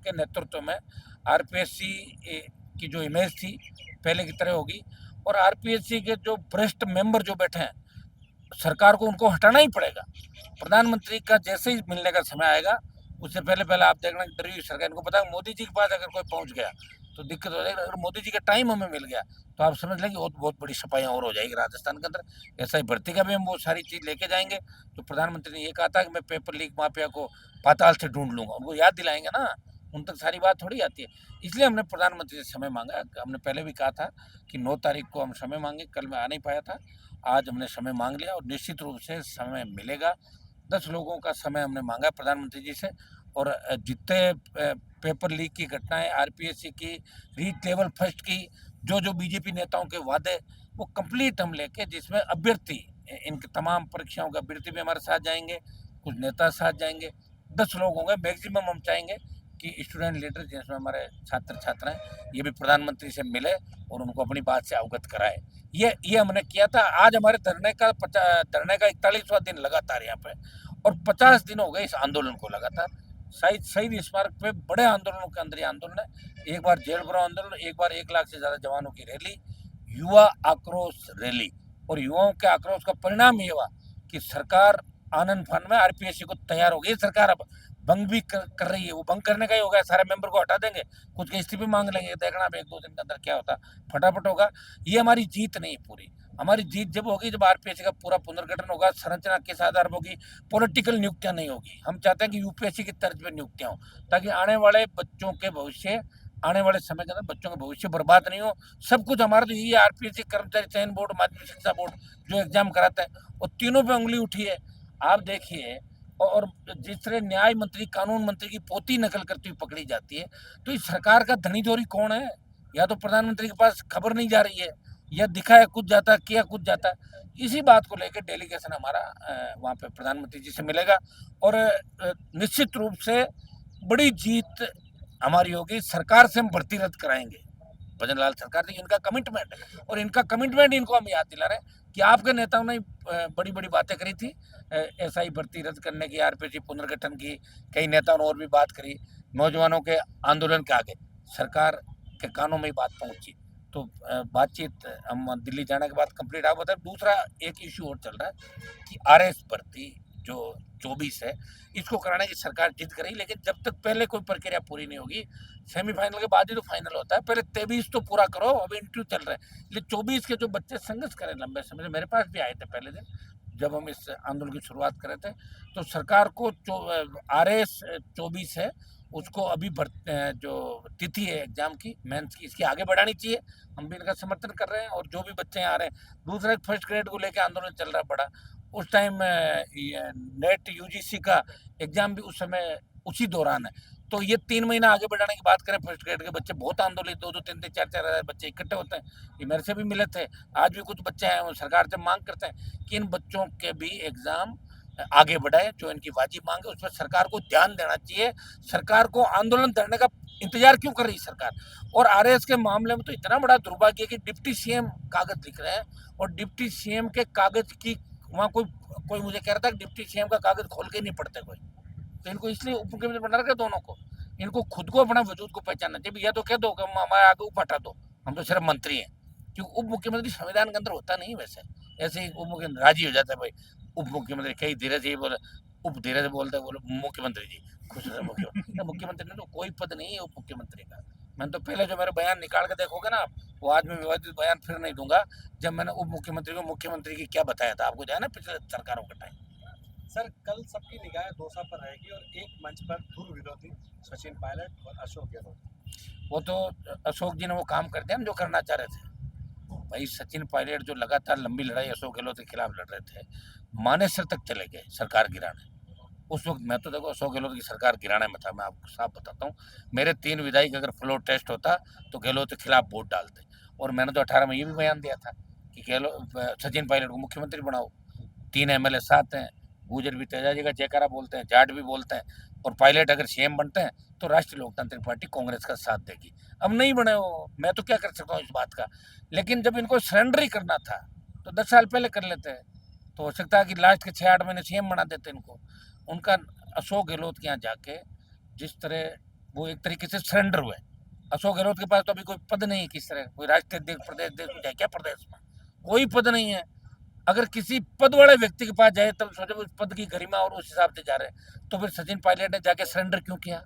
के नेतृत्व में आरपीएससी की जो इमेज थी पहले की तरह होगी, और आरपीएससी के जो भ्रष्ट मेंबर जो बैठे हैं, सरकार को उनको हटाना ही पड़ेगा। प्रधानमंत्री का जैसे ही मिलने का समय आएगा, उससे पहले पहले आप देखना डरी हुई सरकार, इनको पता है मोदी जी के पास अगर कोई पहुंच गया तो दिक्कत हो जाएगी। अगर मोदी जी का टाइम हमें मिल गया तो आप समझ लें कि बहुत बड़ी सफाइयाँ और हो जाएगी राजस्थान के अंदर। ऐसा ही भर्ती का भी हम वो सारी चीज़ लेके जाएंगे। तो प्रधानमंत्री ने ये कहा था कि मैं पेपर लीक माफिया को पाताल से ढूंढ लूंगा, उनको याद दिलाएंगे ना, उन तक सारी बात थोड़ी आती है। इसलिए हमने प्रधानमंत्री से समय मांगा। हमने पहले भी कहा था कि 9 तारीख को हम समय मांगे, कल मैं आ नहीं पाया था, आज हमने समय मांग लिया और निश्चित रूप से समय मिलेगा। 10 लोगों का समय हमने मांगा प्रधानमंत्री जी से, और जितने पेपर लीक की घटनाएं, आरपीएससी की, रीट लेवल फर्स्ट की, जो बीजेपी नेताओं के वादे, वो कंप्लीट हम लेके, जिसमें अभ्यर्थी, इनके तमाम परीक्षाओं के अभ्यर्थी भी हमारे साथ जाएंगे, कुछ नेता साथ जाएंगे, 10 लोग होंगे मैक्सिमम। हम चाहेंगे कि स्टूडेंट लीडर जिसमें हमारे छात्र छात्रा हैं, ये भी प्रधानमंत्री से मिले और उनको अपनी बात से अवगत कराए। ये हमने किया था। आज हमारे धरने का 41वां दिन लगातार यहाँ पे, और 50 दिन हो गए इस आंदोलन को लगातार। शहीद स्मारक पे बड़े आंदोलनों के अंदर ये आंदोलन है। एक बार जेल भरो आंदोलन, एक बार 1 लाख से ज्यादा जवानों की रैली, युवा आक्रोश रैली, और युवाओं के आक्रोश का परिणाम ये हुआ कि सरकार आनंद फान में आरपीएससी को तैयार हो गई। सरकार अब भंग भी कर रही है। वो भंग करने का ही होगा, सारे मेंबर को हटा देंगे, कुछ के इस्तीफे मांग लेंगे, देखना अब 1-2 दिन के अंदर क्या होता, फटाफट होगा। ये हमारी जीत नहीं पूरी। हमारी जीत जब होगी जब आरपीएससी का पूरा पुनर्गठन होगा, संरचना किस आधार पर होगी, पॉलिटिकल नियुक्तियां नहीं होगी। हम चाहते हैं कि यूपीएससी की तर्ज पर नियुक्तियां हो, ताकि आने वाले बच्चों के भविष्य, आने वाले समय के अंदर बच्चों का भविष्य बर्बाद नहीं हो। सब कुछ हमारा तो यही आरपीएससी, कर्मचारी चयन बोर्ड, माध्यमिक शिक्षा बोर्ड जो एग्जाम कराता है, और तीनों पे उंगली उठी है। आप देखिए, और जिस तरह न्याय मंत्री, कानून मंत्री की पोती नकल करती हुई पकड़ी जाती है, तो इस सरकार का धनी चोरी कौन है? या तो प्रधानमंत्री के पास खबर नहीं जा रही है, या दिखाया कुछ जाता, किया कुछ जाता। इसी बात को लेकर डेलीगेशन हमारा वहाँ पे प्रधानमंत्री जी से मिलेगा, और निश्चित रूप से बड़ी जीत हमारी होगी। सरकार से हम भर्ती रद्द कराएंगे, भजन लाल सरकार जी, इनका कमिटमेंट है, और इनका कमिटमेंट इनको हम याद दिला रहे हैं कि आपके नेताओं ने बड़ी बड़ी बातें करी थी, एसआई भर्ती रद्द करने की, आरपीएससी पुनर्गठन की, कई नेताओं ने और भी बात करी। नौजवानों के आंदोलन के आगे सरकार के कानों में ही बात पहुंची। तो बातचीत हम दिल्ली जाने के बाद कंप्लीट। आप बताए, दूसरा एक इशू और चल रहा है कि आरएस भर्ती जो 24 है, इसको कराने की सरकार जिद करेगी, लेकिन जब तक पहले कोई प्रक्रिया पूरी नहीं होगी, सेमीफाइनल के बाद ही तो फाइनल होता है, पहले 23 तो पूरा करो। अभी इंटरव्यू चल रहा है, इसलिए 24 के जो बच्चे संघर्ष करें लंबे समय से, मेरे पास भी आए थे पहले दिन जब हम इस आंदोलन की शुरुआत कर रहे थे, तो सरकार को आरएस 24 है, उसको अभी जो तिथि है एग्जाम की, मेंस की, इसकी आगे बढ़ानी चाहिए। हम भी इनका समर्थन कर रहे हैं, और जो भी बच्चे आ रहे हैं। दूसरा, एक फर्स्ट ग्रेड को लेकर आंदोलन चल रहा है बड़ा, उस टाइम नेट यूजीसी का एग्जाम भी उस समय उसी दौरान है। तो ये 3 महीना आगे बढ़ाने की बात करें, फर्स्ट ग्रेड के बच्चे बहुत आंदोलित, 2-2, 3-3, 4-4 हज़ार बच्चे इकट्ठे होते हैं। ये मेरे से भी मिले थे, आज भी कुछ बच्चे हैं, वो सरकार से मांग करते हैं कि इन बच्चों के भी एग्जाम आगे बढ़ाए, जो इनकी वाजिब मांग है उस पर सरकार को ध्यान देना चाहिए। सरकार को आंदोलन करने का इंतजार क्यों कर रही सरकार? और आरएस के मामले में तो इतना बड़ा दुर्भाग्य कि डिप्टी सीएम कागज लिख रहे हैं, और डिप्टी सीएम के कागज की वहाँ कोई मुझे कह रहा था कि डिप्टी सीएम का कागज खोल के नहीं पढ़ते कोई। तो इनको इसलिए उप मुख्यमंत्री बना रखा दोनों को। इनको खुद को, अपना वजूद को पहचानना चाहिए। या तो कह दो कि हमारे आगे उप हटा दो, हम तो सिर्फ मंत्री हैं, क्योंकि उप मुख्यमंत्री संविधान के अंदर होता नहीं। वैसे ऐसे ही उप मुख्यमंत्री राजी हो जाता है, भाई उप मुख्यमंत्री, कई धीरे से बोले, उप धीरे से बोलते बोले मुख्यमंत्री जी खुश रहे मुख्यमंत्री। मुख्यमंत्री ने तो कोई पद नहीं है उप मुख्यमंत्री का। मैंने तो पहले जो मेरे बयान निकाल के देखोगे ना आप, वो आज मैं विवादित बयान फिर नहीं दूंगा, जब मैंने उप मुख्यमंत्री को मुख्यमंत्री की क्या बताया था आपको, जाए ना पिछले सरकारों के टाइम। सर, कल सबकी निगाहें दौसा पर रहेगी और एक मंच पर ध्रुव विरोधी सचिन पायलट और अशोक गहलोत। वो तो अशोक जी ने वो काम कर दिया ना जो करना चाह रहे थे। भाई सचिन पायलट जो लगातार लंबी लड़ाई अशोक गहलोत के खिलाफ लड़ रहे थे, मानेसर तक चले गए सरकार गिराने। उस वक्त मैं तो देखो अशोक गहलोत की सरकार गिराने में था। मैं आपको साफ बताता हूँ, मेरे 3 विधायक अगर फ्लोर टेस्ट होता तो गहलोत के खिलाफ वोट डालते। और मैंने तो 18 में ये भी बयान दिया था कि गहलोत, सचिन पायलट को मुख्यमंत्री बनाओ। 3 एमएलए साथ हैं, गुजर भी तेजा जी का जयकारा बोलते हैं, जाट भी बोलते हैं, और पायलट अगर सीएम बनते हैं तो राष्ट्रीय लोकतांत्रिक पार्टी कांग्रेस का साथ देगी। अब नहीं बने हो, मैं तो क्या कर सकता हूँ इस बात का। लेकिन जब इनको सरेंडर ही करना था तो 10 साल पहले कर लेते हैं, तो हो सकता है कि लास्ट के 6-8 महीने सीएम बना देते इनको। उनका अशोक गहलोत के यहाँ जाके जिस तरह वो एक तरीके से सरेंडर हुए। अशोक गहलोत के पास तो अभी कोई पद नहीं है, किस तरह कोई राष्ट्रीय अध्यक्ष प्रदेश अध्यक्ष कुछ है क्या प्रदेश में? कोई पद नहीं है। अगर किसी पद वाले व्यक्ति के पास जाए तब सोचे उस पद की गरिमा और उस हिसाब से जा रहे हैं, तो फिर सचिन पायलट ने जाके सरेंडर क्यों किया?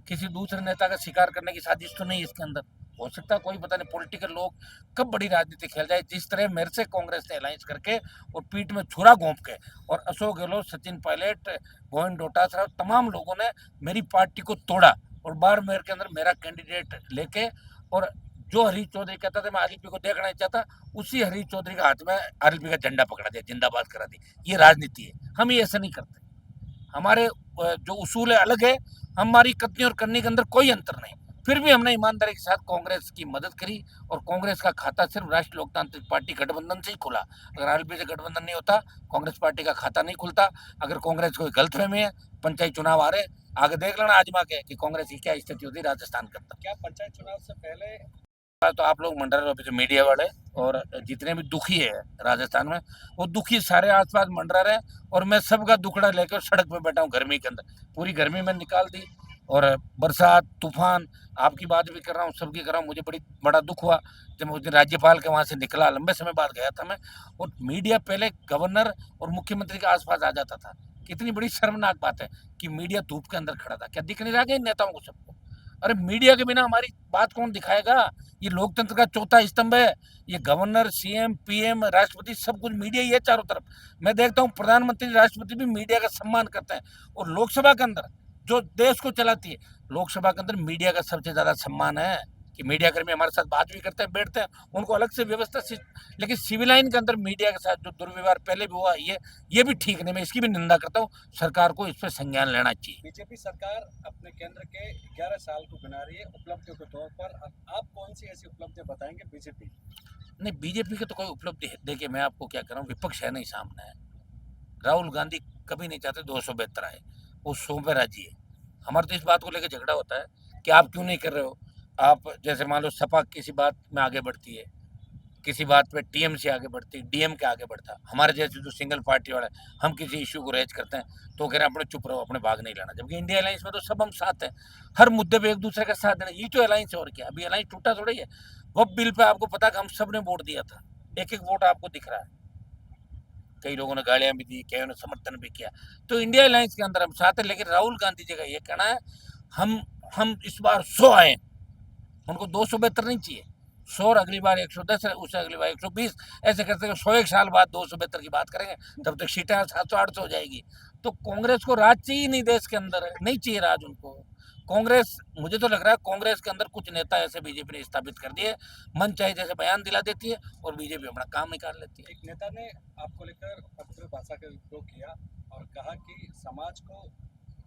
किसी दूसरे नेता का शिकार करने की साजिश तो नहीं इसके अंदर? हो सकता है, कोई पता नहीं। पॉलिटिकल लोग कब बड़ी राजनीति खेल जाए। जिस तरह मेरे से कांग्रेस ने अलायंस करके और पीठ में छुरा घोंप के और अशोक गहलोत, सचिन पायलट, गोविंद डोटासरा, तमाम लोगों ने मेरी पार्टी को तोड़ा और बाड़मेर के अंदर मेरा कैंडिडेट लेके, और जो हरीश चौधरी कहता था मैं आरएलपी को देखना नहीं चाहता, उसी हरीश चौधरी का हाथ में आरएलपी का झंडा पकड़ा दिया, जिंदाबाद करा दी। ये राजनीति है। हम ये ऐसा नहीं करते। हमारे जो उसूल है अलग है। हमारी कथनी और करनी के अंदर कोई अंतर नहीं। फिर भी हमने ईमानदारी के साथ कांग्रेस की मदद करी और कांग्रेस का खाता सिर्फ राष्ट्रीय लोकतांत्रिक पार्टी गठबंधन से ही खुला। अगर आरएलपी से गठबंधन नहीं होता, कांग्रेस पार्टी का खाता नहीं खुलता। अगर कांग्रेस कोई गलतफहमी है, पंचायत चुनाव आ रहे, आगे देख लेना आजमा के कि कांग्रेस की क्या स्थिति होती राजस्थान के अंदर। क्या पंचायत चुनाव से पहले तो आप लोग मंडल ऑफिस मीडिया वाले और जितने भी दुखी है राजस्थान में, वो दुखी सारे आसपास मंडरा रहे, और मैं सबका दुखड़ा लेकर सड़क पे बैठा हूँ गर्मी के अंदर। पूरी गर्मी में निकाल दी, और बरसात, तूफान, आपकी बात भी कर रहा हूँ, सबकी कर रहा हूँ। मुझे बड़ा दुख हुआ जब उस दिन राज्यपाल के वहाँ से निकला। लंबे समय बाद गया था मैं, और मीडिया पहले गवर्नर और मुख्यमंत्री के आसपास आ जाता था। कितनी बड़ी शर्मनाक बात है कि मीडिया धूप के अंदर खड़ा था। क्या दिख नहीं रहा कि इन नेताओं को सबको? अरे मीडिया के बिना हमारी बात कौन दिखाएगा? ये लोकतंत्र का चौथा स्तंभ है। ये गवर्नर, सीएम, पीएम, राष्ट्रपति, सब कुछ मीडिया ही है चारों तरफ। मैं देखता हूँ प्रधानमंत्री, राष्ट्रपति भी मीडिया का सम्मान करते हैं। और लोकसभा के अंदर जो देश को चलाती है, लोकसभा के अंदर मीडिया का सबसे ज्यादा सम्मान है कि मीडिया कर्मी हमारे साथ बात भी करते हैं, बैठते हैं, उनको अलग से व्यवस्था लेकिन सिविल लाइन के अंदर मीडिया के साथ जो दुर्व्यवहार पहले भी हुआ, ये भी ठीक नहीं। मैं इसकी भी निंदा करता हूँ। सरकार को इस पर संज्ञान लेना चाहिए। बीजेपी सरकार अपने केंद्र के 11 साल को गिना रही है उपलब्धियों के तौर पर, आप कौन सी ऐसी उपलब्धियां बताएंगे बीजेपी? नहीं, बीजेपी की तो कोई उपलब्धि है। देखिए, मैं आपको क्या कर रहा हूँ, विपक्ष है नहीं सामने है। राहुल गांधी कभी नहीं चाहते 272 आए, वो 100 पे राजी है। हमारा तो इस बात को लेकर झगड़ा होता है कि आप क्यों नहीं कर रहे हो। आप जैसे मान लो सपा किसी बात में आगे बढ़ती है, किसी बात पे टीएमसी आगे बढ़ती, डीएमके आगे बढ़ता। हमारे जैसे जो सिंगल पार्टी वाले, हम किसी इश्यू को रेज करते हैं तो कह रहे हैं अपने चुप रहो, अपने भाग नहीं लेना। जबकि इंडिया अलायंस में तो सब हम साथ हैं, हर मुद्दे पे एक दूसरे का साथ देना। ये तो अलायंस है, और क्या? अभी अलायंस टूटा थोड़ा ही है। वो बिल पे आपको पता कि हम सब ने वोट दिया था, एक एक वोट आपको दिख रहा है। कई लोगों ने गालियां भी दी, कई ने समर्थन भी किया। तो इंडिया अलायंस के अंदर हम साथ हैं। लेकिन राहुल गांधी जी का ये कहना है हम इस बार 100 आए, उनको 272 नहीं चाहिए। 100, अगली बार 110 है, उससे अगली बार 120, ऐसे करते 101 साल बाद 272 की बात करेंगे, तब तक सीटें 700-800 हो जाएगी। तो कांग्रेस को राज चाहिए नहीं, देश के अंदर नहीं चाहिए राज उनको। कांग्रेस, मुझे तो लग रहा है कांग्रेस के अंदर कुछ नेता ऐसे बीजेपी ने स्थापित कर दिए, मन चाहे जैसे बयान दिला देती है और बीजेपी अपना काम निकाल लेती है। एक नेता ने आपको लेकर पवित्र भाषा का उपयोग किया और कहा कि समाज को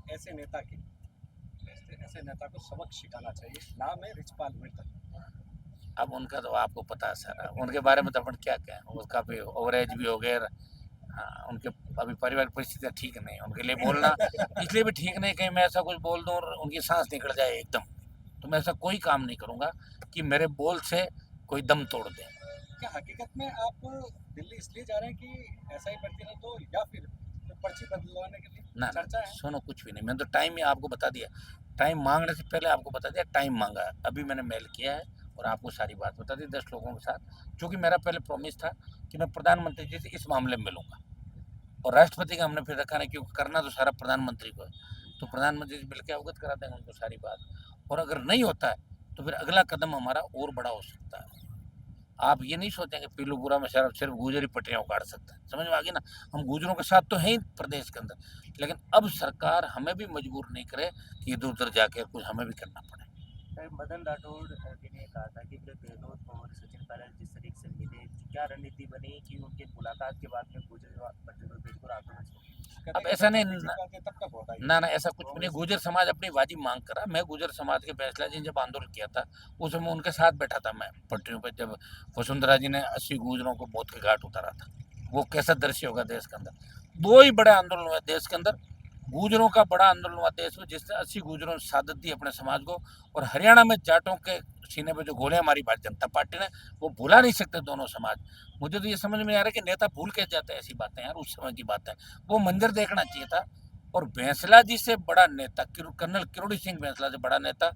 ऐसे नेता को सबक सिखाना चाहिए। नाम है रिचपाल मित्तल। अब उनका तो आपको पता है सारा, उनके बारे में तो अपन क्या कहें। वो काफ़ी ओवरेज भी हो गए। हाँ, उनके अभी पारिवारिक परिस्थितियाँ ठीक नहीं, उनके लिए बोलना इसलिए भी ठीक नहीं कहीं मैं ऐसा कुछ बोल दूँ और उनकी सांस निकल जाए एकदम। तो मैं ऐसा कोई काम नहीं करूँगा कि मेरे बोल से कोई दम तोड़ दे। क्या हकीकत में आप दिल्ली इसलिए जा रहे हैं कि ऐसा ही प्रतिनिधित्व हो, या फिर पर्ची बदलवाने के लिए ना चर्चा है? सुनो, कुछ भी नहीं। मैंने तो टाइम ही आपको बता दिया, टाइम मांगने से पहले आपको बता दिया, टाइम मांगा है। अभी मैंने मेल किया है और आपको सारी बात बता दी 10 लोगों के साथ, क्योंकि मेरा पहले प्रॉमिस था कि मैं प्रधानमंत्री जी से इस मामले में मिलूंगा। और राष्ट्रपति का हमने फिर रखा नहीं, क्योंकि करना तो सारा प्रधानमंत्री को है। तो प्रधानमंत्री जी मिल के अवगत करा देंगे उनको सारी बात। और अगर नहीं होता है तो फिर अगला कदम हमारा और बड़ा हो सकता है। आप ये नहीं सोचेंगे पीलूपुरा में सिर्फ गुजरी पट्टियाँ उखाड़ सकते हैं, समझ में आ गई ना? हम गुजरों के साथ तो हैं ही प्रदेश के अंदर, लेकिन अब सरकार हमें भी मजबूर नहीं करे कि इधर उधर जाके कुछ हमें भी करना पड़े। मदन राठौड़ जी ने कहा था कि जब गहलोत और सचिन पायलट जिस तरीके से मिले, क्या रणनीति बनी कि उनके मुलाकात के बाद में बिल्कुल आक्रोश? अब ऐसा नहीं तब तक होता है। ना ऐसा कुछ भी नहीं। गुजर समाज अपनी वाजी मांग करा। मैं गुजर समाज के फैसला जी जब आंदोलन किया था उस समय उनके साथ बैठा था मैं पटरियों पर, जब वसुंधरा जी ने 80 गुजरों को मौत के घाट उतारा था। वो कैसा दृश्य होगा देश के अंदर। 2 ही बड़े आंदोलन हुए देश के अंदर। गुजरों का बड़ा आंदोलन हुआ देश में, जिससे 80 गुजरों ने शहादत दी अपने समाज को। और हरियाणा में जाटों के सीने पे जो गोलियां मारी भारतीय जनता पार्टी ने, वो भुला नहीं सकते दोनों समाज। मुझे तो ये समझ में आ रहा है कि नेता भूल के जाते हैं ऐसी बातें यार, उस समय की बात है। वो मंजर देखना चाहिए था। और बैंसला जी से बड़ा नेता कर्नल किरोड़ी सिंह बैंसला से बड़ा नेता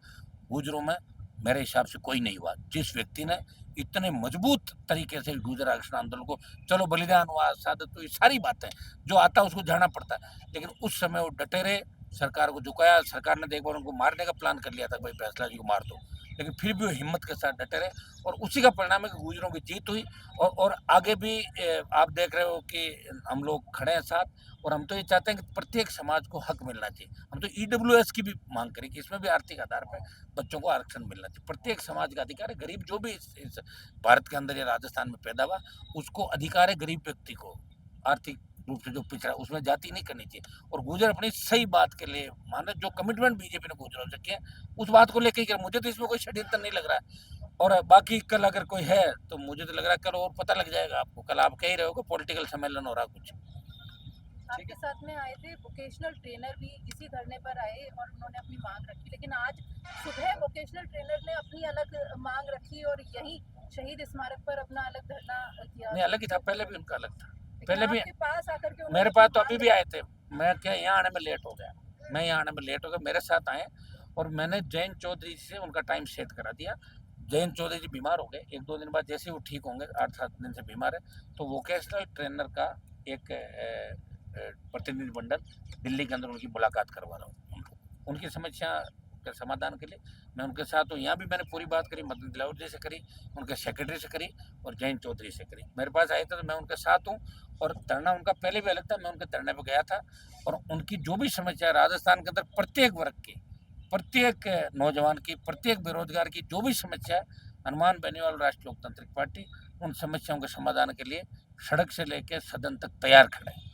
गुजरों में मेरे हिसाब से कोई नहीं हुआ, जिस व्यक्ति ने इतने मजबूत तरीके से गुजर आरक्षण आंदोलन को, चलो बलिदान हुआ, शहादत हुई, सारी बातें जो आता है उसको जाना पड़ता है, लेकिन उस समय वो डटे रहे, सरकार को झुकाया। सरकार ने एक बार उनको मारने का प्लान कर लिया था, भाई फैसला जी को मार दो, लेकिन फिर भी वो हिम्मत के साथ डटे रहे और उसी का परिणाम है कि गुजरों की जीत हुई। और आगे भी आप देख रहे हो कि हम लोग खड़े हैं साथ, और हम तो ये चाहते हैं कि प्रत्येक समाज को हक मिलना चाहिए। हम तो ईडब्ल्यूएस की भी मांग करें कि इसमें भी आर्थिक आधार पर बच्चों को आरक्षण मिलना चाहिए। प्रत्येक समाज का अधिकार है, गरीब जो भी इस भारत के अंदर या राजस्थान में पैदा हुआ उसको अधिकार है, गरीब व्यक्ति को आर्थिक रूप से जो पिछड़ा, उसमें जाति नहीं करनी चाहिए। और गुजर अपनी सही बात के लिए माने, जो कमिटमेंट बीजेपी ने गुजरों से किया उस बात को लेकर ही, मुझे तो इसमें कोई षड्यंत्र नहीं लग रहा है। और बाकी कल अगर कोई है तो मुझे तो लग रहा है कल और पता लग जाएगा आपको। कल आप कह ही रहे हो कि पॉलिटिकल सम्मेलन हो रहा कुछ। आपके साथ में आए थे वोकेशनल ट्रेनर भी इसी धरने पर आए और उन्होंने अपनी मांग रखी, लेकिन आज सुबह वोकेशनल ट्रेनर ने अपनी अलग मांग रखी और यही शहीद स्मारक पर अपना अलग धरना किया। नहीं, अलग ही था, पहले भी उनका अलग था, लेकिन पहले भी आपके पास आकर के मेरे पास तो अभी भी आए थे। मैं क्या यहाँ आने में लेट हो गया, मैं यहाँ आने में लेट हो गया, मेरे साथ आए और मैंने जयंत चौधरी से उनका टाइम सेट करा दिया। जयंत चौधरी जी बीमार हो गए, 1-2 दिन बाद जैसे वो ठीक होंगे, 8-7 दिन से बीमार है, तो वोकेशनल ट्रेनर का एक प्रतिनिधिमंडल दिल्ली के अंदर उनकी मुलाकात करवा रहा हूँ। उनकी समस्या के समाधान के लिए मैं उनके साथ हूँ। यहाँ भी मैंने पूरी बात करी, मदन दिलावर जी से करी, उनके सेक्रेटरी से करी और जयंत चौधरी से करी। मेरे पास आए थे तो मैं उनके साथ हूँ और धरना उनका पहले भी अलग था, मैं उनके धरने पर गया था और उनकी जो भी समस्या है राजस्थान के अंदर प्रत्येक वर्ग की, प्रत्येक नौजवान की, प्रत्येक बेरोजगार की जो भी समस्या है, हनुमान बेनीवाल राष्ट्रीय लोकतांत्रिक पार्टी उन समस्याओं के समाधान के लिए सड़क से लेकर सदन तक तैयार खड़ा है।